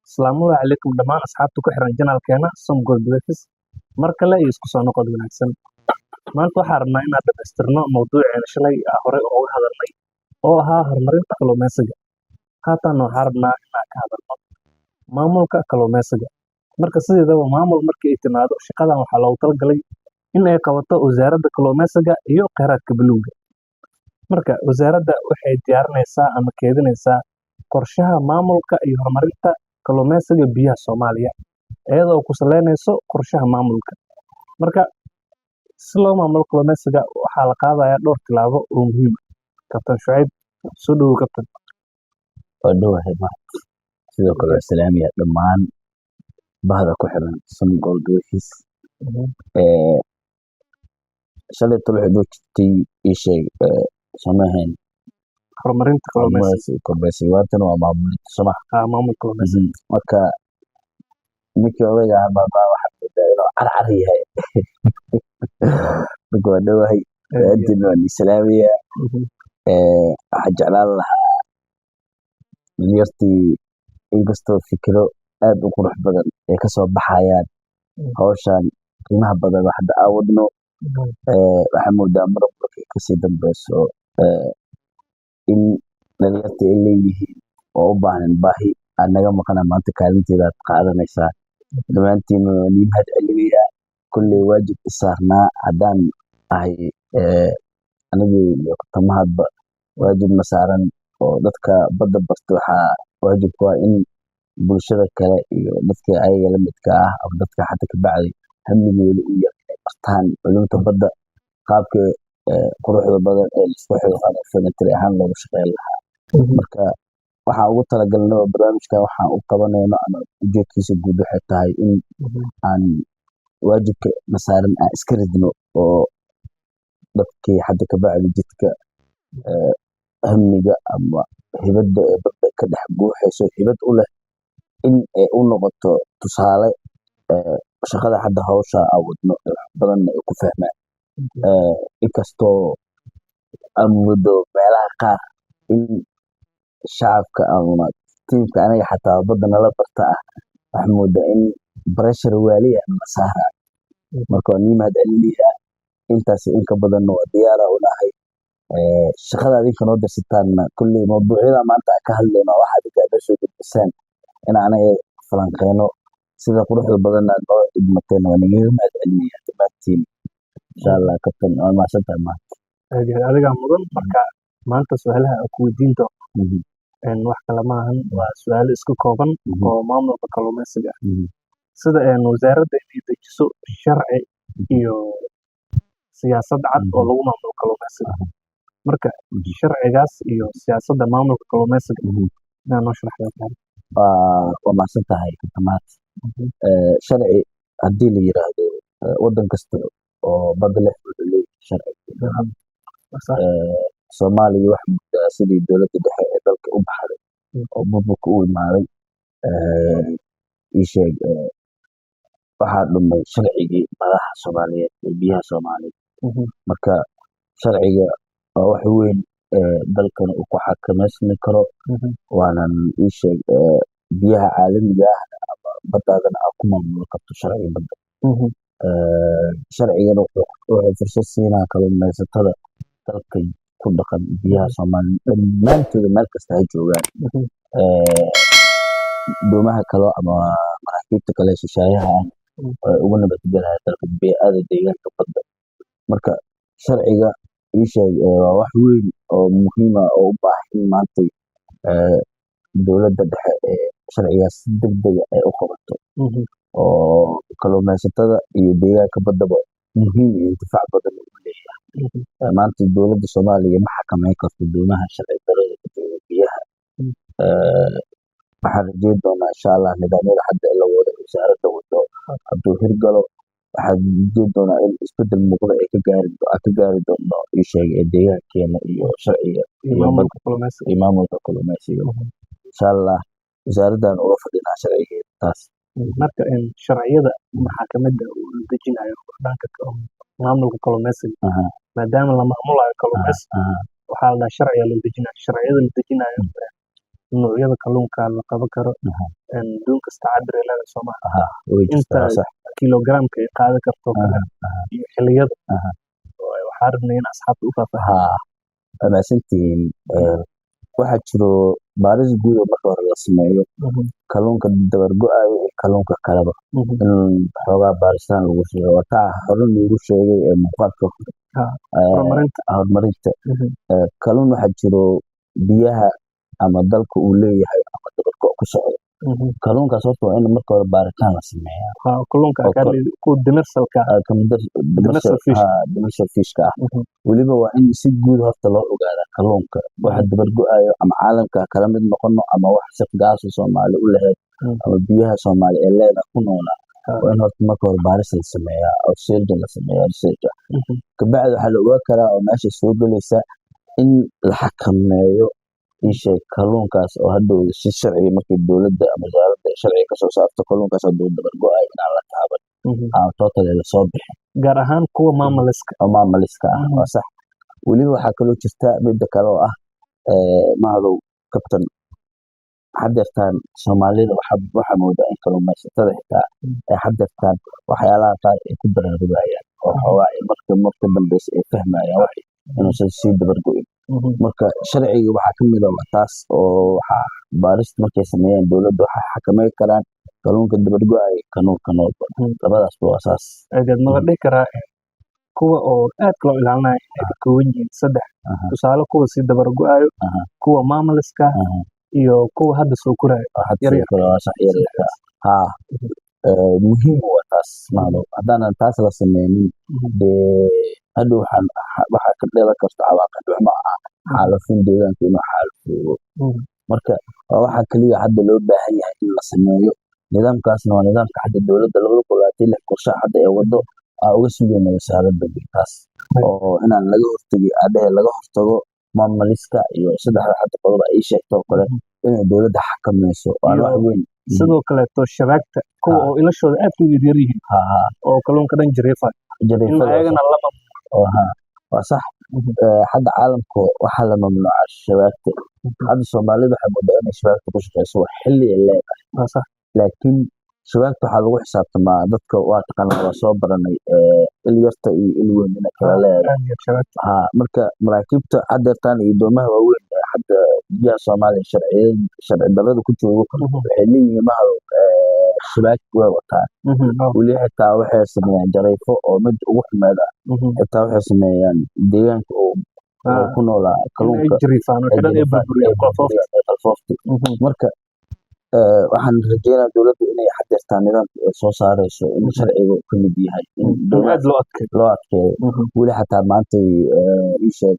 Asalaamu calaykum dhammaan asxaabta ku xiran janaalkeena Som Gold Wafis. Mar kale iyo isku soo noqod wanaagsan. Maanta waxaan rabnaa inaan dhamaystirno mawduuceena shalay hore uga hadalnay oo ahaa horumarinta kalluumeysiga. Haatan waxaan rabnaa inaan ka hadalno maamulka kalluumeysiga. Marka sideedaba maamul markii ay timaado shaqadan waxaa loogu talagalay in ay qabato wasaaradda kalluumeysiga iyo kheyraadka buluugga. Marka wasaaradda waxay diyaarinaysaa ama keedinaysaa qorshaha maamulka iyo horumarinta kalluumeysiga biyaha Soomaaliya iyadoo ku saleynayso qorshaha maamulka. Marka si loo maamulo kalluumeysiga waxaa la qaadayaa dhowr tilaabo oo muhiim ah. Kabtan Shucayb, soo dhawow kabtan. waa dhowahay maanta sidoo kale islaamiya dhammaan bahda ku xiran Som Gold Wafis. Shalay tolo waxay noo jirtay ii sheeg samahayn Horumarinta kalluumeysiga. kalluumeysiga waatan waa maamulinta samaha Maamulka kalluumeysiga. marka ninkii odayga ah baa waxaa moodaa inuu carcar yahay marka waa dhowahay waantin waa islaamiya. Waxaa jeclaan lahaa dhalinyartii inkastoo fikiro aad u qurux badan ay kasoo baxayaan hawshan qiimaha badan wax hadda aan wadno. Waxaa moodaa mar markay kasii dambeyso in dhalinyarta ay leeyihiin oo u baahan baahi aan naga maqana maanta kaalinteeda aad qaadanaysaa. Dhammaantiin waa nii mahad celinayaa kulley waajib isaarnaa haddaan ahay anigii iyo kutamahadba waajib ma saaran oo dadka badda barta waxaa waajib ku ah in bulshada kale iyo dadka ayaga la midka ah ama dadka xataa ka bacday hamigooda u yahay inay bartaan culuumta badda qaabka quruxda badan ee isku xilqaado sanitary ahaan loogu shaqeyn lahaa. Marka waxaan ugu talagalnay oo barnaamijkan waxaan u qabanayno ama ujeedkiisa guud waxay tahay in aan waajibka masaaran aan iska ridno oo dadkii hadda ka bacdi jidka hamiga ama hibada ee badda ka dhex buuxayso hibad u leh in ay u noqoto tusaale shaqada hadda hawsha aan wadno wax badanna ay ku fahmaan. Inkastoo aan muddo meelaha qaar in shacabka ama tiimka aniga xataa badda nala barta ah waxaa moodaa in pressure waaliya na saara. Marka waa nii mahad celinayaa intaas in ka badanna waa diyaara u nahay. Shaqada adinka noo dirsataanna kulley mawduucyada maanta aan ka hadlayno waxaa adinka aad soo gudbisaan in anaga falanqeyno sida quruxda badan aad noo idmateen waa niga mahad celinayaa dhammaantiin. Insha Allah kabtan waa mahadsantahay maanta. Adiga mudan marka maanta su'aalaha aan ku weydiin doono wax kale ma ahan waa su'aalo isku kooban oo maamulka kalluumeysiga ah. Sida wasaaradda inay dejiso sharci iyo siyaasad cad oo lagu maamulo kalluumeysiga. Marka sharcigaas iyo siyaasadda maamulka kalluumeysiga inaa noo sharaxdo. waa mahadsantahay kabtamaad. Sharci haddii la yiraahdo wadan kasta oo bad leh wuxuu leeyahay sharci. Soomaaliya wax moodaa sidii dowladda dhexe ee dalka u baxday oo burburka u imaaday ii sheeg waxaa dhumay sharcigii madaxa Soomaaliyeed ee biyaha Soomaaliyeed. Marka sharciga waa wax weyn dalkan uu ku xakameysmi karo waanan ii sheeg biyaha caalamiga ah ama baddaadana aad ku maamuli karto sharciga badda. Sharcigana wuxuu fursad siinaa kalluumeysatada dalka ku dhaqan biyaha Soomaaliya dhammaantooda meel kasta ay joogaan. Doomaha kale ama maraakiibta kale shisheeyaha ah ugu nabadgelaya dalka bey'ada deegaanka badda. Marka sharciga ii sheeg waa wax weyn oo muhiim ah oo u baahan in maanta dowladda dhexe ee sharcigaas si degdeg ah ay u qabato oo kalluumeysatada iyo deegaanka baddaba muhiim iyo intifaac badan u leeyahay. Maanta dowladda Soomaaliya ma xakameyn karto doomaha sharci darrada ku jooga biyaha. Waxaan rajeyn doonaa insha Allah nidaamyada hadda la wado wasaaradda wado hadduu hirgalo waxaan rajeyn doonaa in isbedel muuqda ay ka gaari doonto ii sheeg deegaankeena iyo sharciga iyo maamulka kalluumeysiga. Insha Allah wasaaraddan uga fadhinaa sharcigeeda taas. Marka sharciyada maxaa ka mid ah oo la dejinayo dhanka maamulka kalluumeysiga maadaama la maamulayo kalluumeysiga waxaa la dhahaa sharciga la dejinayo. Sharciyada la dejinayo noocyada kalluunka la qaban karo aha, doon kasta cabir ay leedahay soo maaha aha, way inta jirtaa waa sax. kiloogaraamka ay qaadan karto kale Aha, iyo xilliyada aha, waxaa rabnay in asxaabta u faahfaahin haa, wanaagsantihiin. Waxaa jiro baaris guud oo marka hore la sameeyo kalluunka dabar go-ayo iyo kalluunka kaleba in xoogaa baaritaan lagu sheego. Wataa hore lagu sheegay muuqaalka horumarinta horumarinta. Kalluun waxaa jiro biyaha ama dalka uu leeyahay ama dabar go' ku socdo. Kalluunkaas horta waa in marka hore baaritaan la sameeyaa. kalluunka ku demersalka demersal fish Demersal fishka ah. Weliba waa in si guud horta loo ogaadaa kalluunka waxa dabar go-ayo ama caalamka kala mid noqono ama wax si gaas ah Soomaali u lahayd ama biyaha Soomaali ee leedahay ku noolaa. Waa in horta marka hore baaris la sameeyaa oo surgeon la sameeyaa research. Kabacdi waxaa la ogaan karaa oo meesha soo gelaysa in la xakameeyo kalluunkaas oo hadhow si sharci markii dowladda ama wasaaradda sharci ka soo saarto kalluunkaas oo dabar go-ay in aan la taaban aan total la soo bixin gaar ahaan kuwa maamaliska ah waa sax. Weliba waxaa kaloo jirta midda kale oo ah mahadow kabtan hadeertaan Soomaalida waxaa moodaa in kalluumaysatada xitaa ay hadeertaan waxyaalaha qaar ay ku baraarugayaan oo xoogaa marka dambeysa ay fahmayaan wax inuusan sii dabar go-in. Marka sharciga waxaa ka mid ah taas oo waxaa baarista markay sameeyaan dowladda waxay xakameyn karaan kalluunka dabar go-ay kalluunka noolba labadaas waa saas. aad ma dhihi karaa kuwa oo aad loo ilaalinayo inay ka kooban yihiin saddex tusaale kuwa si dabar go-ayo kuwa maamaliska iyo kuwa hadda soo koraayo haa muhiim waa taas maado haddaanan taas la sameynin dee hadhow waxaa ka dhalan karta cawaaqib xumo ah xaalufin deegaanka inuu xaalufoobo. Marka waxaa kaliya hadda loo baahan yahay in la sameeyo nidaamkaasna waa nidaamka hadda dowladda 2026 qorshe hadda ee wado uga sugayna wasaaradda taas oo inaan laga hortago maamaliska iyo saddexda hadda qodob ay sheegto kale inay dowladda xakameyso waa wax weyn. sidoo kale to shabaagta kuwa oo ilashooda aad u yar yihiin oo kalluunka dhan jareefayagana lama waa sax. Hadda caalamka waxaa la mamnuucaa shabaagta. Hadda Soomaalida waxay moodaa inay shabaagta ku shaqeyso wax xilli ay leedahay laakiin shabaagta waxaa lagu xisaabtamaa dadka waa taqaanaa waa soo baranay il yarta iyo il weyn inay kala leedahay. Marka maraakiibta hadeertaan iyo doomaha waaweyn hadda biyaha Soomaaliya sharci darrada ku joogo waxay leeyihiin mahadow shabaag way wataan. Weli xitaa waxay sameeyaan jareefo oo mid ugu xumeed ah xitaa waxay sameeyaan deegaanka oo ku noolaa kalluunka marka waxaan rajeynaa dowladda inay hadeertaan nidaamka ay soo saareyso in sharciga ka mid yahay in loo adkeeyo. Weli xataa maanta ii sheeg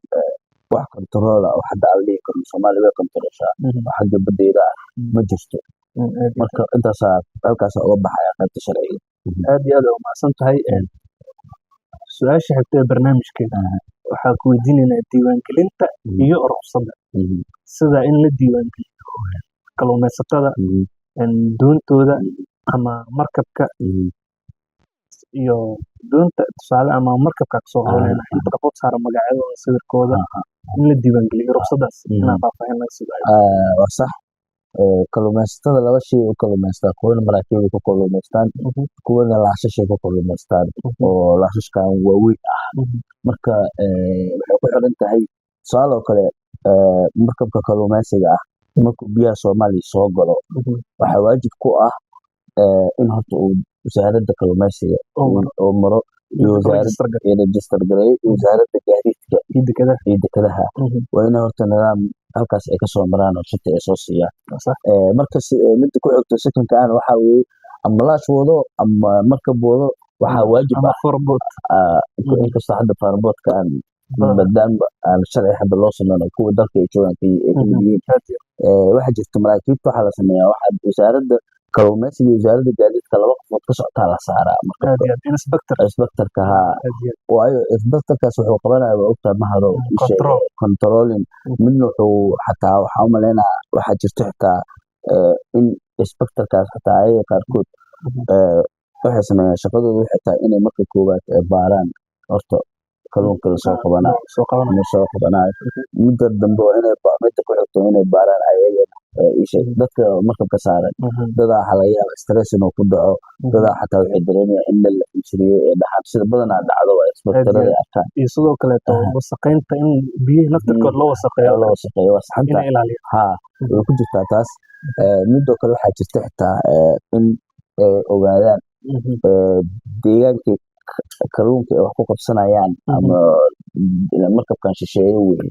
wax kontaroola oo hadda aan dhihi karno Soomaaliya way kontarooshaa xagga badeeda ah ma jirto. Marka halkaas uga baxaya qaybta sharciga. aad iyo aad u mahadsan tahay. su-aasha xigta ee barnaamijkeena waxaa ku weydiinaynaa diiwaangelinta iyo ruqsadda sida in la diiwaangeliyo kalluumaysatada doontooda ama markabka iyo doonta tusaale ama markabka kasoo howleena inta qof saaran magacyadooda sawirkooda in la diiwaangeliyo ruqsaddaas inaa faahfaahin laga sugayo. waa sax. kalluumaysatada laba shay u kalluumaystaan kuwana maraakiibay ku kalluumaystaan kuwana laashashay ku kalluumaystaan oo laashashkan waaweyn ah. Marka waxay ku xiran tahay tusaale oo kale markabka kalluumaysiga ah markuu biyaha Soomaaliya soo galo waxaa waajib ku ah in horta uu wasaaradda kalluumaysiga oo maro iyo wasaaradda register gareeyo wasaaradda gaadiidka iyo dekedaha waa in horta nidaam halkaas ay ka soo maraan oo shati ay soo siiyaan. Marka midda ku xigto secondka aan waxa weeye ama laash wado ama markab wado waxaa waajib ah inkastoo hadda farboodka aan maadaama aan sharci hadda loo sameeyo kuwa dalka ay joogaan ay ka mid yihiin waxaa jirta maraakiibta waxaa la sameeyaa waxaa wasaaradda kalluumaysiga iyo wasaaradda gaadiidka laba qofood ka socotaa la saaraa inspectorka waayo inspectorkaas wuxuu qabanayaa waa ogtaa mahadow controlling midna wuxuu xataa waxaa u maleynaa waxaa jirto xitaa in inspectorkaas xataa ayaga qaarkood waxay sameeyaan shaqadooda waxay tahay inay marka koowaad baaraan horta kalluunka lasoo qabanayo soo qabanaya. ama soo qabanayo muddo dambe waa inay midda ku xigto inay baaraan ayaga dadka markabka saaran dadaa waxaa laga yaabaa stress inuu ku dhaco dadaa xataa waxay dareemayaan in la injiriyey ee dhaxan sida badanaa dhacdo waa isbaktarada ay arkaan iyo sidoo kaleeto wasaqeynta in biyaha naftirkood loo wasaqeeyo loo wasaqeeyo waa saxanta in ilaaliyo way ku jirtaa taas midoo kale waxaa jirta xitaa in ogaadaan deegaanka kalluunka ay wax ku qabsanayaan ama markabkan shisheeye weeye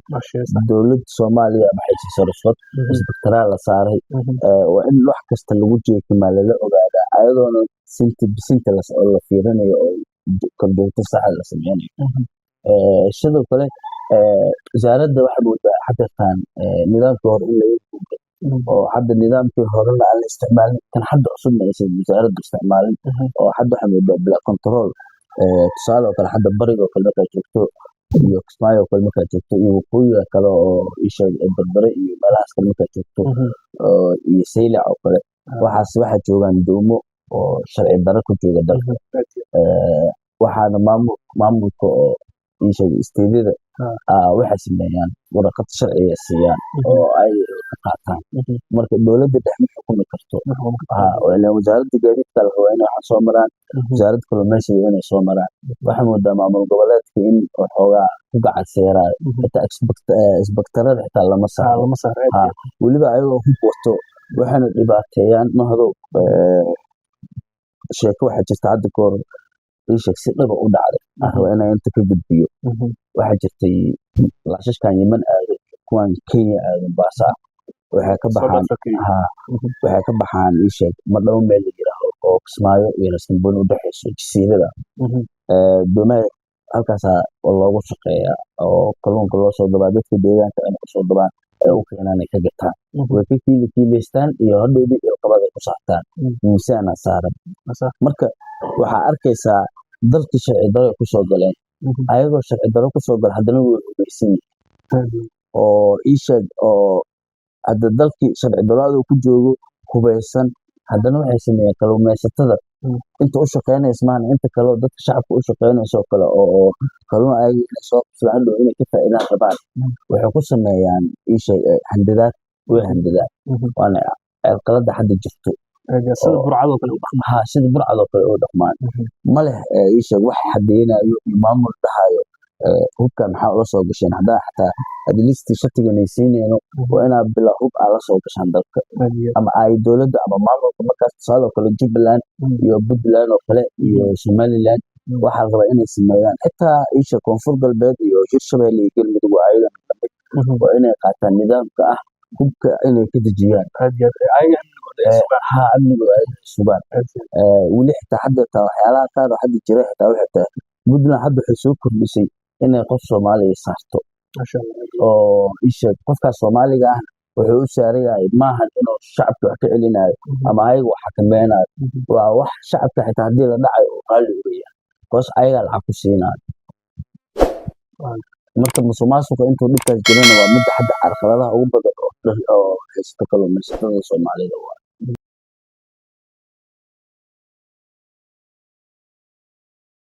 dowladda soomaaliya maxay siisay rushfad isbaktaraa la saaray waa in wax kasta lagu jeekimaa lala ogaadaa ayadoona bisinta la fiirinayo oo korjoogto saxa la sameynayo sidoo kale wasaaradda waxay moodaa xadirtaan nidaamkii hore in laga guuray oo hadda nidaamkii horena aan la isticmaalin kan hadda cusubna aysan wasaaraddu isticmaalin oo hadda waxaa moodaa bila control tusaale oo kale hadda bariga oo kale markaad joogto iyo kismaayo oo kale markaad joogto iyo waqooyiga kale oo isha berbere iyo meelahaas kale markaad joogto iyo saylac oo kale waxaa joogaan doomo oo sharci darro ku jooga dalka waxaana maamulka oo isha isteedada waxay sameeyaan waraqad sharciga siiyaan oo ay ka qaataan marka dowladda dhex ma xukumi karto wasaaradda gaadiidka la rabaa inay waxaa soo maraan wasaaradda kalluumaysiga inay soo maraan waxaa moodaa maamul goboleedka in waxoogaa ku gacan seeraayo xitaa isbaktarada xitaa lama saaro weliba ayagoo hub wato waxayna dhibaateeyaan mahado sheeko waxaa jirta hadda ka hor ishak si dhaba u dhacday raba inaa inta ka gudbiyo waxaa jirtay laashashkan yeman aaday kuwan kenya aadan baasa waxay ka baxaan ishak madhow meel la yiraahdo oo kismaayo iyo istanbul u dhexeyso jasiirada doomaha halkaasaa loogu shaqeeyaa oo kalluunka loo soo dabaa dadka deegaanka inay usoo dabaan ay u keenaan ay ka gataan way ka kiilaystaan iyo hadhowdii ilqabada ku saartaan miisaana saaran marka waxaa arkaysaa dalkii sharci daro ay kusoo galeen ayagoo sharci daro kusoo gala haddana way hubeysan yihiin oo isheeg oo hadda dalkii sharci darada ku joogo hubeysan haddana waxay sameeyeen kalluumaysatada inta u shaqeynaysa maana inta kale dadka shacabka u shaqeynaysa oo kale oo kalluun ayaga inay soo qabsadaan hadhow inay ka faa'iidaan rabaan waxay ku sameeyaan isheeg handadaad waana qalada hadda jirto sida burcadoo kale sida burcadoo kale u dhaqmaan ma leh isheeg wax xadeynayo iyo maamul dhahayo hubkan maxaa ula soo gasheen haddaa xataa adlistii shatiganay siinayno waa inaa bilaa hub aa la soo gashaan dalka ama ay dowladda ama maamulka markaas tusaale oo kale jubbaland iyo puntland oo kale iyo somaliland waxaa rabaa inay sameeyaan xitaa isha koonfur galbeed iyo hirshabelle iyo galmudug ayagana lamid waa inay qaataan nidaamka ah hubka inay ka dejiyaan amnigooda ay sugaan weli xitaa hadda waxyaalaha qaar oo hadda jira xitaa xitaa puntland hadda waxay soo kordhisay inay qof soomaaliya saarto oo isheeg qofkaas soomaaliga ah wuxuu u saaran yahay maahan inuu shacabka wax ka celinayo ama ayaga wax xakameynayo waa wax shacabka xitaa haddii la dhacayo uu qaali uga koos ayagaa lacag ku siinayo marka musuqmaasuqa intuu dhibkaas jirana waa midda hadda carqaladaha ugu badan oo haysta kalluumaysatada soomaalida